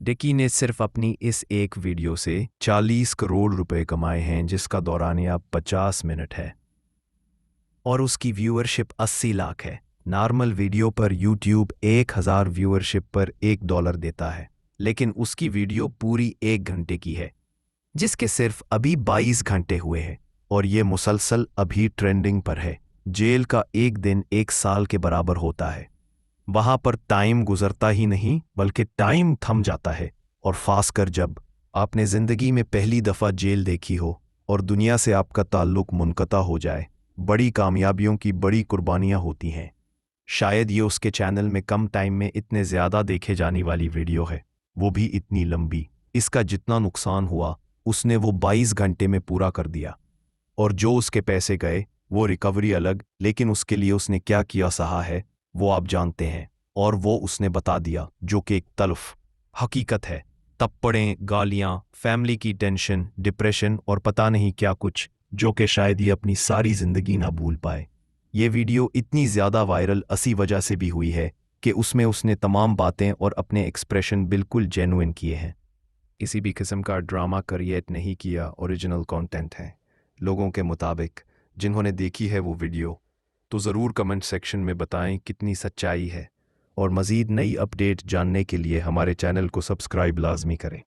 Dickey ने सिर्फ अपनी इस एक वीडियो से 40 करोड़ रुपए कमाए हैं, जिसका दौरानिया 50 मिनट है और उसकी व्यूअरशिप 80 लाख है। नॉर्मल वीडियो पर यूट्यूब 1000 व्यूअरशिप पर $1 देता है, लेकिन उसकी वीडियो पूरी 1 घंटे की है, जिसके सिर्फ अभी 22 घंटे हुए हैं और ये मुसलसल अभी ट्रेंडिंग पर है। जेल का एक दिन 1 साल के बराबर होता है। वहां पर टाइम गुजरता ही नहीं बल्कि टाइम थम जाता है, और खासकर जब आपने जिंदगी में पहली दफा जेल देखी हो और दुनिया से आपका ताल्लुक मुनक़ता हो जाए। बड़ी कामयाबियों की बड़ी कुर्बानियां होती हैं। शायद ये उसके चैनल में कम टाइम में इतने ज़्यादा देखे जाने वाली वीडियो है, वो भी इतनी लंबी। इसका जितना नुकसान हुआ उसने वो 22 घंटे में पूरा कर दिया, और जो उसके पैसे गए वो रिकवरी अलग, लेकिन उसके लिए उसने क्या किया सहा है वो आप जानते हैं, और वो उसने बता दिया, जो कि एक तल्फ हकीकत है। थप्पड़ें, गालियां, फैमिली की टेंशन, डिप्रेशन और पता नहीं क्या कुछ, जो कि शायद ये अपनी सारी जिंदगी ना भूल पाए। ये वीडियो इतनी ज़्यादा वायरल इसी वजह से भी हुई है कि उसमें उसने तमाम बातें और अपने एक्सप्रेशन बिल्कुल जेन्युइन किए हैं। किसी भी किस्म का ड्रामा क्रिएट नहीं किया, ओरिजिनल कंटेंट है लोगों के मुताबिक। जिन्होंने देखी है वो वीडियो, तो ज़रूर कमेंट सेक्शन में बताएं कितनी सच्चाई है, और मज़ीद नई अपडेट जानने के लिए हमारे चैनल को सब्सक्राइब लाजमी करें।